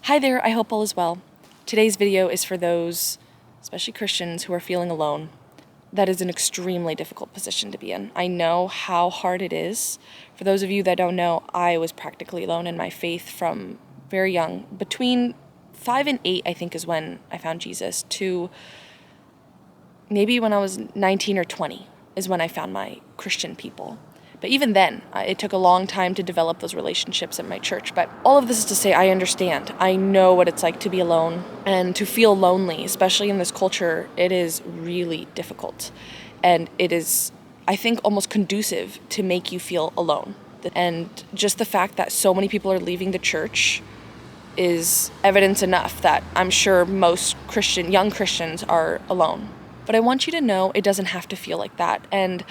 Hi there, I hope all is well. Today's video is for those, especially Christians, who are feeling alone. That is an extremely difficult position to be in. I know how hard it is. For those of you that don't know, I was practically alone in my faith from very young. Between 5 and 8, I think, is when I found Jesus, to maybe when I was 19 or 20 is when I found my Christian people. But even then, it took a long time to develop those relationships at my church. But all of this is to say, I understand. I know what it's like to be alone and to feel lonely, especially in this culture. It is really difficult. And it is, I think, almost conducive to make you feel alone. And just the fact that so many people are leaving the church is evidence enough that I'm sure most young Christians are alone. But I want you to know it doesn't have to feel like that. And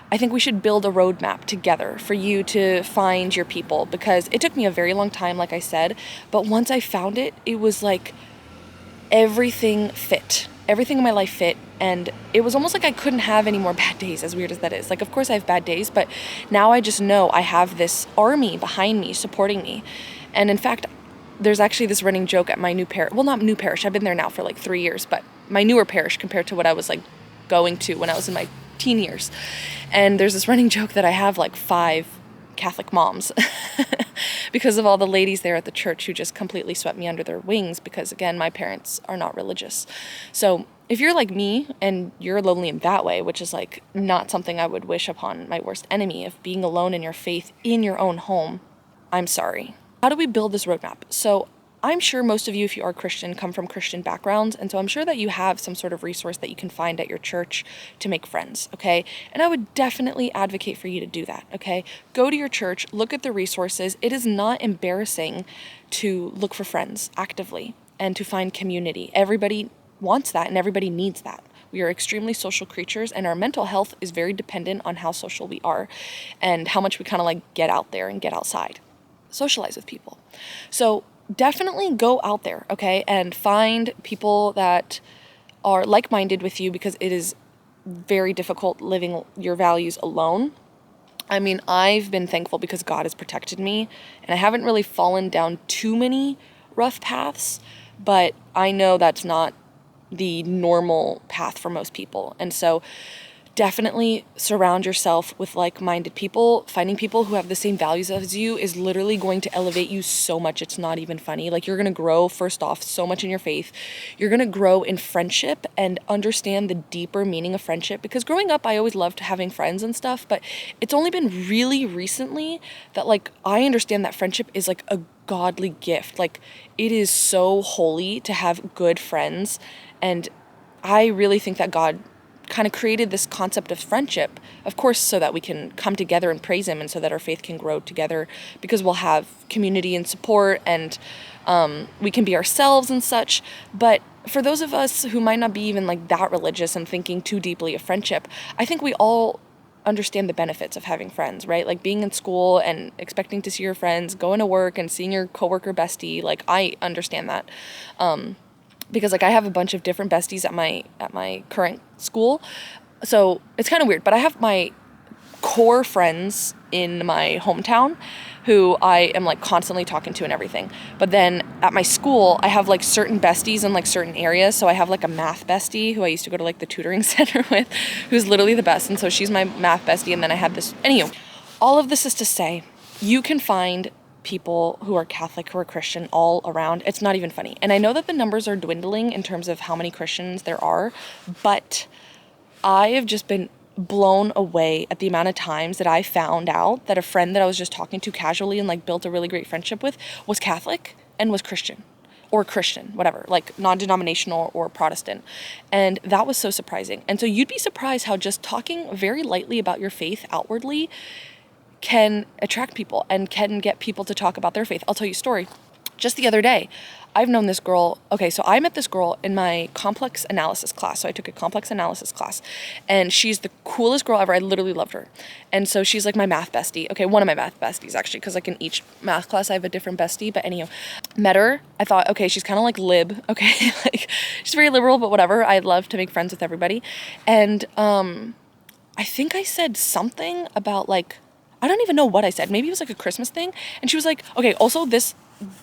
I think we should build a roadmap together for you to find your people, because it took me a very long time, like I said, but once I found it, it was like everything fit. Everything in my life fit, and it was almost like I couldn't have any more bad days, as weird as that is. Like, of course I have bad days, but now I just know I have this army behind me, supporting me. And in fact, there's actually this running joke at my new parish. Well, not new parish. I've been there now for like 3 years, but my newer parish compared to what I was like going to when I was in my teen years. And there's this running joke that I have like 5 Catholic moms because of all the ladies there at the church who just completely swept me under their wings, because again, my parents are not religious. So if you're like me and you're lonely in that way, which is like not something I would wish upon my worst enemy, of being alone in your faith in your own home, I'm sorry. How do we build this roadmap? So I'm sure most of you, if you are Christian, come from Christian backgrounds, and so I'm sure that you have some sort of resource that you can find at your church to make friends, okay? And I would definitely advocate for you to do that, okay? Go to your church, look at the resources. It is not embarrassing to look for friends actively and to find community. Everybody wants that and everybody needs that. We are extremely social creatures, and our mental health is very dependent on how social we are and how much we kind of like get out there and get outside, socialize with people. So definitely go out there, okay, and find people that are like-minded with you, because it is very difficult living your values alone. I mean, I've been thankful because God has protected me, and I haven't really fallen down too many rough paths, but I know that's not the normal path for most people. And so definitely surround yourself with like-minded people. Finding people who have the same values as you is literally going to elevate you so much, it's not even funny. Like, you're going to grow, first off, so much in your faith. You're going to grow in friendship and understand the deeper meaning of friendship, because growing up, I always loved having friends and stuff, but it's only been really recently that like I understand that friendship is like a godly gift. Like, it is so holy to have good friends, and I really think that God kind of created this concept of friendship, of course, so that we can come together and praise him, and so that our faith can grow together, because we'll have community and support, and we can be ourselves and such. But for those of us who might not be even like that religious and thinking too deeply of friendship, I think we all understand the benefits of having friends, right? Like being in school and expecting to see your friends, going to work and seeing your coworker bestie. Like, I understand that. Because like I have a bunch of different besties at my current school. So it's kind of weird, but I have my core friends in my hometown who I am like constantly talking to and everything. But then at my school, I have like certain besties in like certain areas. So I have like a math bestie who I used to go to like the tutoring center with, who's literally the best. And so she's my math bestie. And then I had this, anywho, all of this is to say, you can find people who are Catholic, who are Christian, all around. It's not even funny. And I know that the numbers are dwindling in terms of how many Christians there are, but I have just been blown away at the amount of times that I found out that a friend that I was just talking to casually and like built a really great friendship with was Catholic and was Christian, or Christian, whatever, like non-denominational or Protestant. And that was so surprising. And so you'd be surprised how just talking very lightly about your faith outwardly can attract people and can get people to talk about their faith. I'll tell you a story. Just the other day, I've known this girl. Okay, so I met this girl in my complex analysis class. So I took a complex analysis class, and she's the coolest girl ever. I literally loved her. And so she's like my math bestie. Okay, one of my math besties, actually, because like in each math class I have a different bestie. But anyhow, met her. I thought, okay, she's kind of like lib. Okay, like she's very liberal, but whatever. I love to make friends with everybody. And I think I said something about like, I don't even know what I said. Maybe it was like a Christmas thing. And she was like, okay, also this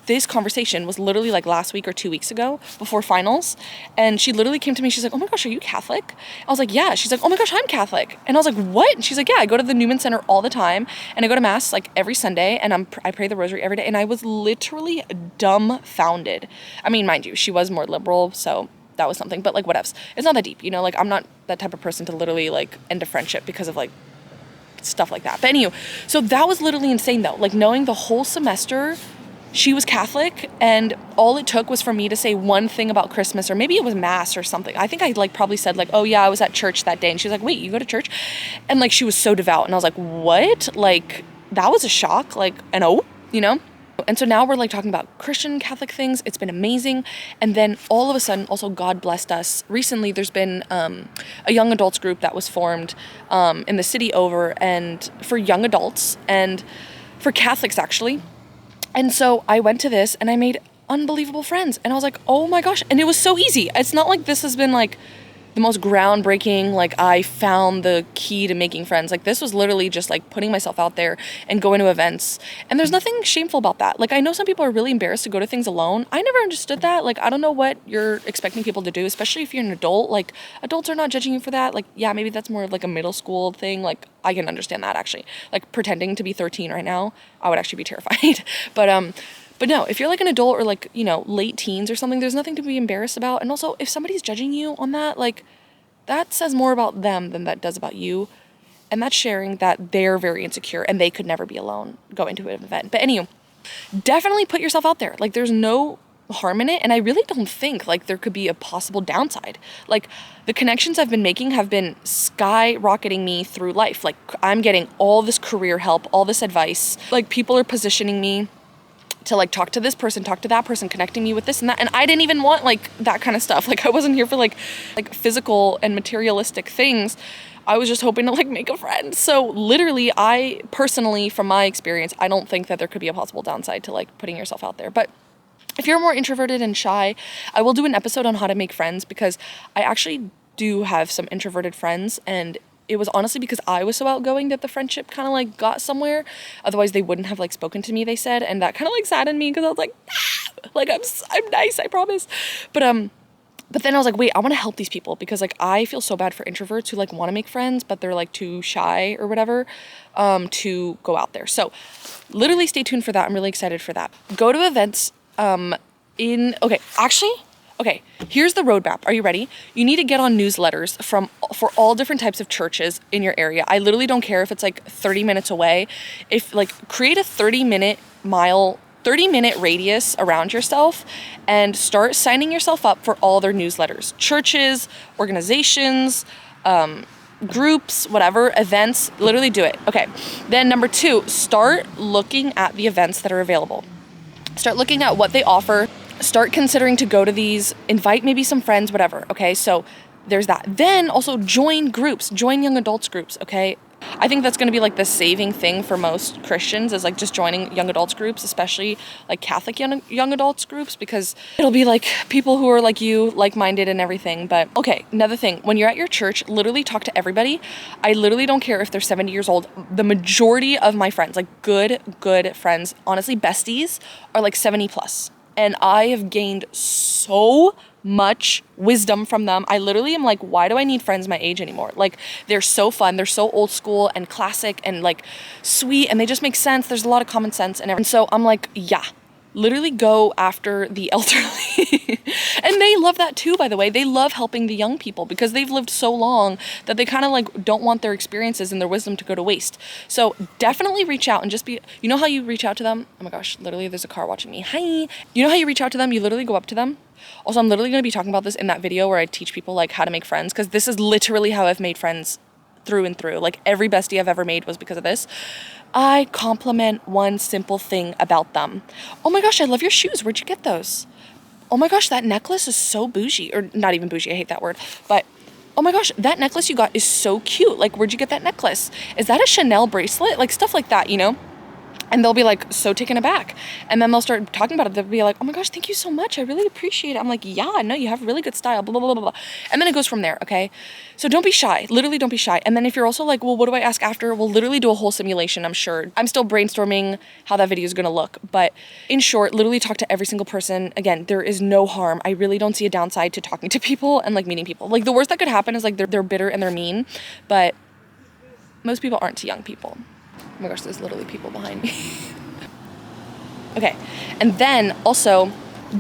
this conversation was literally like last week or 2 weeks ago before finals. And she literally came to me. She's like, oh my gosh, are you Catholic? I was like, yeah. She's like, oh my gosh, I'm Catholic. And I was like, what? And she's like, yeah, I go to the Newman Center all the time. And I go to mass like every Sunday, and I pray the rosary every day. And I was literally dumbfounded. I mean, mind you, she was more liberal, so that was something, but like whatevs. It's not that deep, you know, like I'm not that type of person to literally like end a friendship because of like stuff like that. But anyway, so that was literally insane though. Like knowing the whole semester she was Catholic, and all it took was for me to say one thing about Christmas, or maybe it was mass or something. I think I like probably said like, oh yeah, I was at church that day. And she was like, wait, you go to church? And like, she was so devout. And I was like, what? Like that was a shock, like an oh, you know? And so now we're like talking about Christian Catholic things. It's been amazing. And then all of a sudden, also God blessed us. Recently, there's been a young adults group that was formed in the city over, and for young adults and for Catholics actually. And so I went to this and I made unbelievable friends. And I was like, oh my gosh. And it was so easy. It's not like this has been like the most groundbreaking, like I found the key to making friends. Like this was literally just like putting myself out there and going to events. And there's nothing shameful about that. Like I know some people are really embarrassed to go to things alone. I never understood that. Like I don't know what you're expecting people to do, especially if you're an adult. Like adults are not judging you for that. Like yeah, maybe that's more of like a middle school thing. Like I can understand that actually. Like pretending to be 13 right now, I would actually be terrified. But no, if you're like an adult or like, you know, late teens or something, there's nothing to be embarrassed about. And also, if somebody's judging you on that, like, that says more about them than that does about you. And that's sharing that they're very insecure and they could never be alone going to an event. But anyway, definitely put yourself out there. Like, there's no harm in it. And I really don't think, like, there could be a possible downside. Like, the connections I've been making have been skyrocketing me through life. Like, I'm getting all this career help, all this advice. Like, people are positioning me to like talk to this person, talk to that person, connecting me with this and that. And I didn't even want like that kind of stuff. Like I wasn't here for like physical and materialistic things. I was just hoping to like make a friend. So literally, I personally, from my experience, I don't think that there could be a possible downside to like putting yourself out there. But if you're more introverted and shy, I will do an episode on how to make friends, because I actually do have some introverted friends, and it was honestly because I was so outgoing that the friendship kind of like got somewhere. Otherwise they wouldn't have like spoken to me, they said. And that kind of like saddened me, because I was like, like I'm nice, I promise. But then I was like, wait, I want to help these people, because like I feel so bad for introverts who like want to make friends, but they're like too shy or whatever to go out there. So literally stay tuned for that. I'm really excited for that. Go to events Okay, here's the roadmap. Are you ready? You need to get on newsletters for all different types of churches in your area. I literally don't care if it's like 30 minutes away. If like create a 30-minute radius around yourself and start signing yourself up for all their newsletters. Churches, organizations, groups, whatever, events, literally do it. Okay. Then number 2, start looking at the events that are available. Start looking at what they offer. Start considering to go to these, invite maybe some friends, whatever, okay? So there's that. Then also join groups, join young adults groups, okay? I think that's going to be like the saving thing for most Christians, is like just joining young adults groups, especially like Catholic young adults groups, because it'll be like people who are like you, like-minded and everything. But okay, another thing, when you're at your church, literally talk to everybody. I literally don't care if they're 70 years old. The majority of my friends, like good friends, honestly, besties, are like 70 plus. And I have gained so much wisdom from them. I literally am like, why do I need friends my age anymore? Like, they're so fun. They're so old school and classic and like sweet, and they just make sense. There's a lot of common sense and everything. And so I'm like, yeah, literally go after the elderly. And they love that too, by the way. They love helping the young people, because they've lived so long that they kind of like don't want their experiences and their wisdom to go to waste. So definitely reach out and just be, you know how you reach out to them? Oh my gosh, literally there's a car watching me. Hi. You know how you reach out to them? You literally go up to them. Also, I'm literally going to be talking about this in that video where I teach people like how to make friends, because this is literally how I've made friends through and through. Like every bestie I've ever made was because of this. I compliment one simple thing about them. Oh my gosh, I love your shoes. Where'd you get those? Oh my gosh, that necklace is so bougie. Or not even bougie, I hate that word. But oh my gosh, that necklace you got is so cute. Like, where'd you get that necklace? Is that a Chanel bracelet? Like stuff like that, you know? And they'll be like so taken aback. And then they'll start talking about it. They'll be like, oh my gosh, thank you so much. I really appreciate it. I'm like, yeah, no, you have really good style, blah, blah, blah, blah. And then it goes from there, okay? So don't be shy. Literally don't be shy. And then if you're also like, well, what do I ask after? We'll literally do a whole simulation, I'm sure. I'm still brainstorming how that video is gonna look. But in short, literally talk to every single person. Again, there is no harm. I really don't see a downside to talking to people and like meeting people. Like the worst that could happen is like they're bitter and they're mean. But most people aren't to young people. Oh my gosh, there's literally people behind me. Okay, and then also,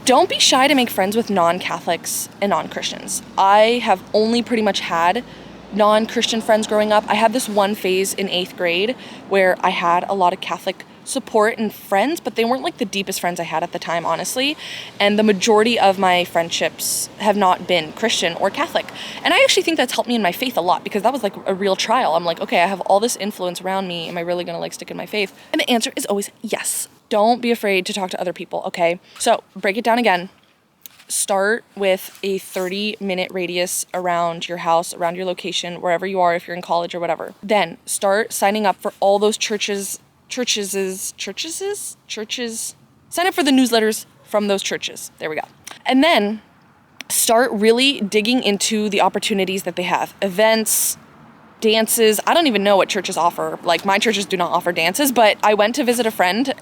don't be shy to make friends with non-Catholics and non-Christians. I have only pretty much had non-Christian friends growing up. I had this one phase in 8th grade where I had a lot of Catholic support and friends, but they weren't like the deepest friends I had at the time, honestly. And the majority of my friendships have not been Christian or Catholic. And I actually think that's helped me in my faith a lot, because that was like a real trial. I'm like, okay, I have all this influence around me. Am I really gonna like stick in my faith? And the answer is always yes. Don't be afraid to talk to other people, okay? So break it down again. Start with a 30-minute radius around your house, around your location, wherever you are, if you're in college or whatever. Then start signing up for all those churches. Sign up for the newsletters from those churches. There we go. And then start really digging into the opportunities that they have. Events, dances. I don't even know what churches offer. Like my churches do not offer dances, but I went to visit a friend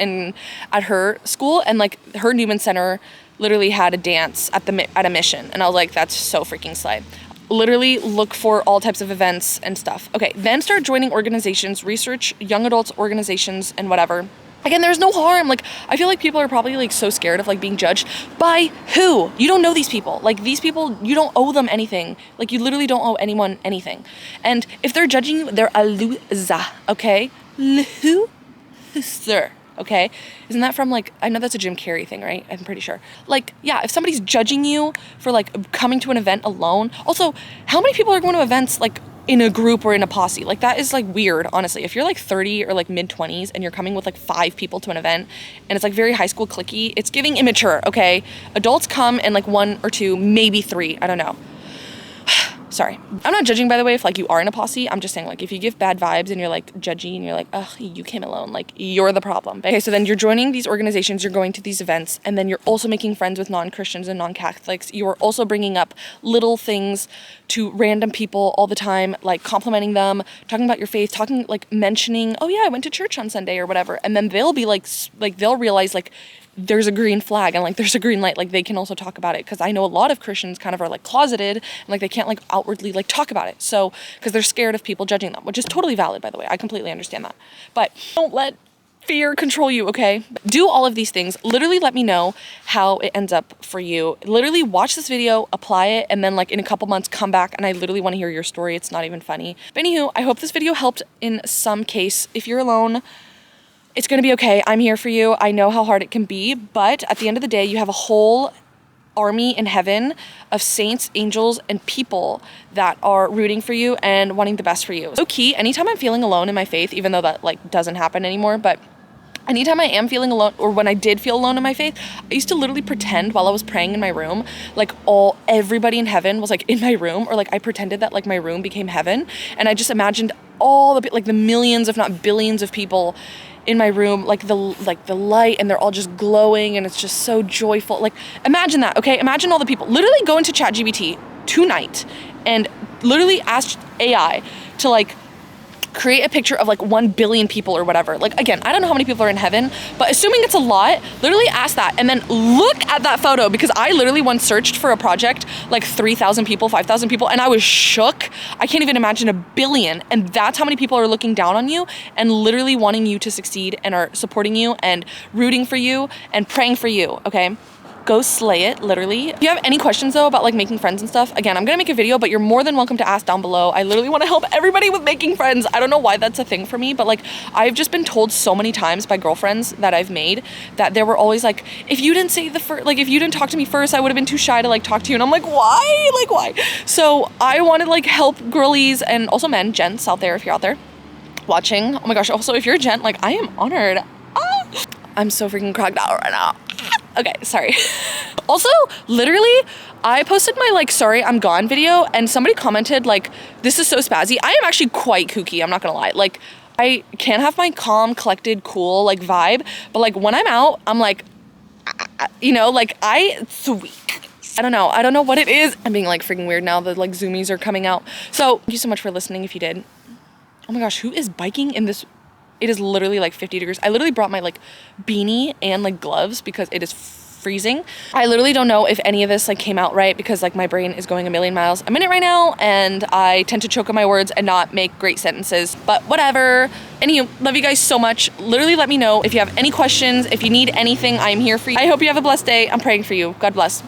at her school, and like her Newman Center literally had a dance at a mission. And I was like, that's so freaking slay. Literally look for all types of events and stuff. Okay, then start joining organizations, research young adults organizations and whatever. Again, there's no harm. Like, I feel like people are probably like so scared of like being judged by who? You don't know these people. Like these people, you don't owe them anything. Like you literally don't owe anyone anything. And if they're judging you, they're a loser, okay? Loser. Okay, isn't that from like, I know that's a Jim Carrey thing, right? I'm pretty sure. Like, yeah, if somebody's judging you for like coming to an event alone. Also, how many people are going to events like in a group or in a posse? Like that is like weird, honestly. If you're like 30 or like mid-20s and you're coming with like 5 people to an event and it's like very high school cliquey, it's giving immature, okay? Adults come in like 1 or 2, maybe 3, I don't know. Sorry. I'm not judging, by the way, if like you are in a posse. I'm just saying, like, if you give bad vibes and you're like judgy and you're like, ugh, you came alone, like you're the problem. Okay, so then you're joining these organizations, you're going to these events, and then you're also making friends with non-Christians and non-Catholics. You are also bringing up little things to random people all the time, like complimenting them, talking about your faith, talking, like mentioning, oh yeah, I went to church on Sunday or whatever. And then they'll be like they'll realize like there's a green flag and like there's a green light, like they can also talk about it. Because I know a lot of Christians kind of are like closeted and like they can't like outwardly like talk about it. So because they're scared of people judging them, which is totally valid, by the way. I completely understand that. But don't let fear control you, okay? Do all of these things. Literally let me know how it ends up for you. Literally watch this video, apply it, and then like in a couple months come back and I literally want to hear your story. It's not even funny. But anywho, I hope this video helped in some case. If you're alone, it's gonna be okay. I'm here for you. I know how hard it can be, but at the end of the day, you have a whole army in heaven of saints, angels, and people that are rooting for you and wanting the best for you. So key, anytime I'm feeling alone in my faith, even though that like doesn't happen anymore, but anytime I am feeling alone, or when I did feel alone in my faith, I used to literally pretend while I was praying in my room, like everybody in heaven was like in my room, or like I pretended that like my room became heaven, and I just imagined all the millions, if not billions, of people in my room, like the light, and they're all just glowing, and it's just so joyful. Like imagine that, okay? Imagine all the people. Literally go into ChatGPT tonight and literally ask AI to like create a picture of like 1 billion people or whatever. Like again, I don't know how many people are in heaven, but assuming it's a lot, literally ask that and then look at that photo, because I literally once searched for a project like 3,000 people, 5,000 people, and I was shook. I can't even imagine 1 billion, and that's how many people are looking down on you and literally wanting you to succeed and are supporting you and rooting for you and praying for you, okay? Go slay it, literally. If you have any questions though about like making friends and stuff, again, I'm gonna make a video, but you're more than welcome to ask down below. I literally want to help everybody with making friends. I don't know why that's a thing for me, but like I've just been told so many times by girlfriends that I've made that they were always like, if you didn't say if you didn't talk to me first, I would have been too shy to like talk to you. And I'm like, why? Like why? So I want to like help girlies and also men, gents out there, if you're out there watching. Oh my gosh, also if you're a gent, like I am honored. I'm so freaking crocked out right now. Okay, sorry. Also, literally, I posted my like, sorry, I'm gone video, and somebody commented like, this is so spazzy. I am actually quite kooky, I'm not gonna lie. Like, I can't have my calm, collected, cool, like, vibe, but, like, when I'm out, I'm like, you know, like, sweet. I don't know what it is. I'm being, like, freaking weird now. The, like, zoomies are coming out. So, thank you so much for listening if you did. Oh my gosh, who is biking in this? It is literally, like, 50 degrees. I literally brought my, like, beanie and, like, gloves because it is freezing. I literally don't know if any of this, like, came out right because, like, my brain is going a million miles a minute right now, and I tend to choke on my words and not make great sentences, but whatever. Anywho, love you guys so much. Literally let me know if you have any questions, if you need anything, I'm here for you. I hope you have a blessed day. I'm praying for you. God bless.